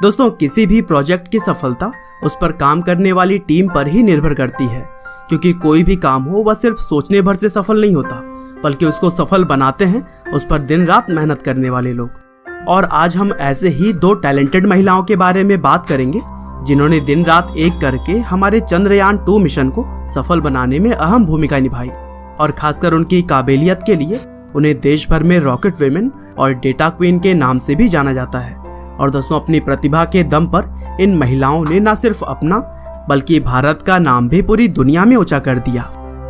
दोस्तों, किसी भी प्रोजेक्ट की सफलता उस पर काम करने वाली टीम पर ही निर्भर करती है, क्योंकि कोई भी काम हो वह सिर्फ सोचने भर से सफल नहीं होता, बल्कि उसको सफल बनाते हैं उस पर दिन रात मेहनत करने वाले लोग। और आज हम ऐसे ही 2 टैलेंटेड महिलाओं के बारे में बात करेंगे जिन्होंने दिन रात एक करके हमारे चंद्रयान 2 मिशन को सफल बनाने में अहम भूमिका निभाई। और खासकर उनकी काबिलियत के लिए उन्हें देश भर में रॉकेट वुमेन और डेटा क्वीन के नाम से भी जाना जाता है। और दोस्तों, अपनी प्रतिभा के दम पर इन महिलाओं ने न सिर्फ अपना बल्कि भारत का नाम भी पूरी दुनिया में ऊंचा कर दिया।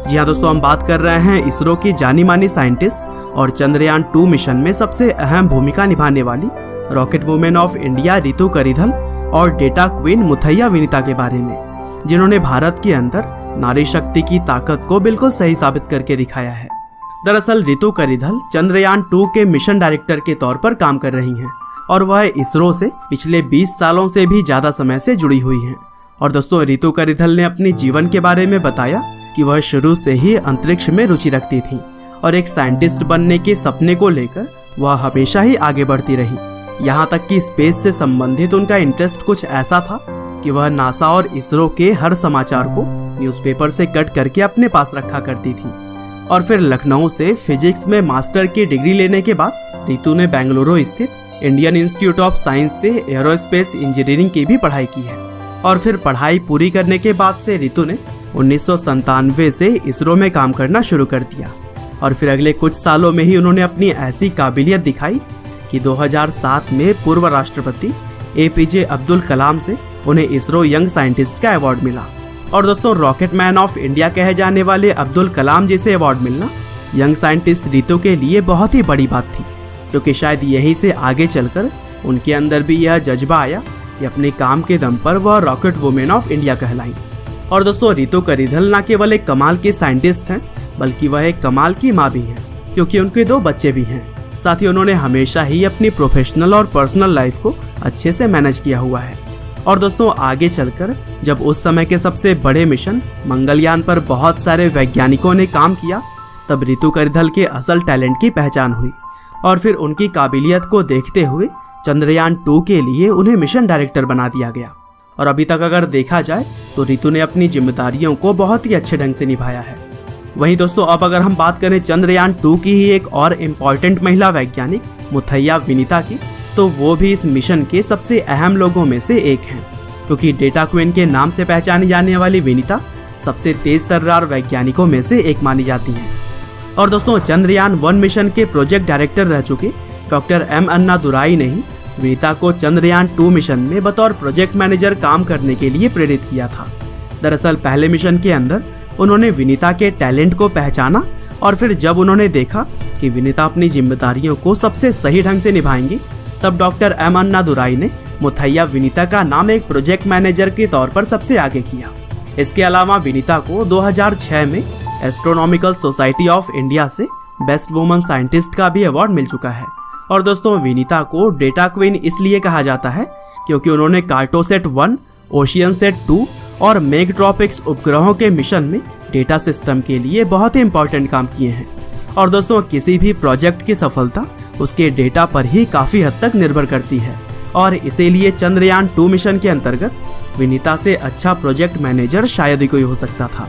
जी हाँ दोस्तों, हम बात कर रहे हैं इसरो की जानी मानी साइंटिस्ट और चंद्रयान 2 मिशन में सबसे अहम भूमिका निभाने वाली rocket women of India Ritu Karidhal और डेटा क्वीन मुथैया विनीता के बारे में, जिन्होंने भारत के अंदर नारी शक्ति की ताकत को बिल्कुल सही साबित करके दिखाया है। दरअसल रितु करिधल चंद्रयान 2 के मिशन डायरेक्टर के तौर पर काम कर रही हैं और वह इसरो से पिछले 20 सालों से भी ज्यादा समय से जुड़ी हुई हैं। और दोस्तों, रितु करिधल ने अपने जीवन के बारे में बताया कि वह शुरू से ही अंतरिक्ष में रुचि रखती थी और एक साइंटिस्ट बनने के सपने को लेकर वह हमेशा ही आगे बढ़ती रही। यहाँ तक कि स्पेस से संबंधित उनका इंटरेस्ट कुछ ऐसा था कि वह नासा और इसरो के हर समाचार को न्यूज़पेपर से कट करके अपने पास रखा करती थी। और फिर लखनऊ से फिजिक्स में मास्टर की डिग्री लेने के बाद रितु ने बेंगलुरु स्थित इंडियन इंस्टीट्यूट ऑफ साइंस से एरोस्पेस इंजीनियरिंग की भी पढ़ाई की है। और फिर पढ़ाई पूरी करने के बाद से रितु ने 1997 से इसरो में काम करना शुरू कर दिया। और फिर अगले कुछ सालों में ही उन्होंने अपनी ऐसी काबिलियत दिखाई कि 2007 में पूर्व राष्ट्रपति APJ अब्दुल कलाम से उन्हें इसरो यंग साइंटिस्ट का अवार्ड मिला। और दोस्तों, रॉकेट मैन ऑफ इंडिया कहे जाने वाले अब्दुल कलाम जैसे अवार्ड मिलना यंग साइंटिस्ट रितु के लिए बहुत ही बड़ी बात थी, क्योंकि शायद यहीं से आगे चलकर उनके अंदर भी यह जज्बा आया कि अपने काम के दम पर वह रॉकेट वुमेन ऑफ इंडिया कहलाई। और दोस्तों, रितु करिधल न केवल एक कमाल की साइंटिस्ट हैं, बल्कि वह एक कमाल की माँ भी हैं, क्योंकि उनके 2 बच्चे भी हैं। साथ ही उन्होंने हमेशा ही अपनी प्रोफेशनल और पर्सनल लाइफ को अच्छे से मैनेज किया हुआ है। और दोस्तों, आगे चलकर जब उस समय के सबसे बड़े मिशन मंगलयान पर बहुत सारे वैज्ञानिकों ने काम किया, तब रितु करिधल के असल टैलेंट की पहचान हुई। और फिर उनकी काबिलियत को देखते हुए चंद्रयान 2 के लिए उन्हें मिशन डायरेक्टर बना दिया गया। और अभी तक अगर देखा जाए तो रितु ने अपनी जिम्मेदारियों को बहुत ही अच्छे ढंग से निभाया है। वहीं दोस्तों, अब अगर हम बात करें चंद्रयान 2 की ही एक और इम्पॉर्टेंट महिला वैज्ञानिक मुथैया विनीता की, तो वो भी इस मिशन के सबसे अहम लोगों में से एक हैं, क्योंकि डेटा क्वीन के नाम से पहचानी जाने वाली विनीता सबसे तेज तर्रार वैज्ञानिकों में से एक मानी जाती हैं। और दोस्तों, चंद्रयान 1 मिशन के प्रोजेक्ट डायरेक्टर रह चुके डॉक्टर M अन्नादुराई ने ही विनीता को चंद्रयान 2 मिशन में बतौर प्रोजेक्ट मैनेजर काम करने के लिए प्रेरित किया था। दरअसल पहले मिशन के अंदर उन्होंने विनीता के टैलेंट को पहचाना और फिर जब उन्होंने देखा कि विनीता अपनी जिम्मेदारियों को सबसे सही ढंग से निभाएंगी, तब डॉक्टर M अन्नादुराई ने मुथैया विनीता का नाम एक प्रोजेक्ट मैनेजर के तौर पर सबसे आगे किया। इसके अलावा विनीता को 2006 में एस्ट्रोनॉमिकल सोसाइटी ऑफ इंडिया से बेस्ट वुमन साइंटिस्ट का भी अवार्ड मिल चुका है। और दोस्तों, विनीता को डेटा क्वीन इसलिए कहा जाता है क्योंकि उन्होंने कार्टोसेट 1, ओशियनसेट 2 और मेगट्रॉपिक्स उपग्रहों के मिशन में डेटा सिस्टम के लिए बहुत ही इंपॉर्टेंट काम किए हैं। और दोस्तों, किसी भी प्रोजेक्ट की सफलता उसके डेटा पर ही काफ़ी हद तक निर्भर करती है, और इसीलिए चंद्रयान 2 मिशन के अंतर्गत विनीता से अच्छा प्रोजेक्ट मैनेजर शायद ही कोई हो सकता था।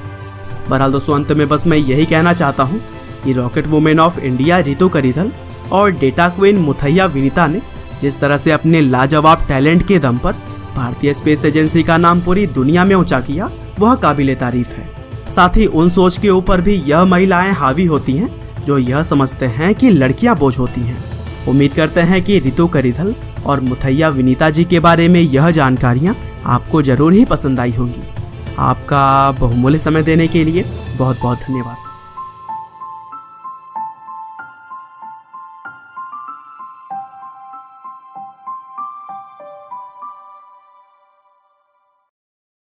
बहरहाल दोस्तों, अंत में बस मैं यही कहना चाहता हूँ कि rocket women of India Ritu Karidhal और डेटा क्वीन मुथैया विनीता ने जिस तरह से अपने लाजवाब टैलेंट के दम पर भारतीय स्पेस एजेंसी का नाम पूरी दुनिया में ऊंचा किया, वह काबिले तारीफ है। साथ ही उन सोच के ऊपर भी यह महिलाएं हावी होती हैं जो यह समझते हैं कि लड़कियां बोझ होती हैं। उम्मीद करते हैं कि रितु करिधल और मुथैया विनीता जी के बारे में यह जानकारियां आपको जरूर ही पसंद आई होंगी। आपका बहुमूल्य समय देने के लिए बहुत बहुत धन्यवाद।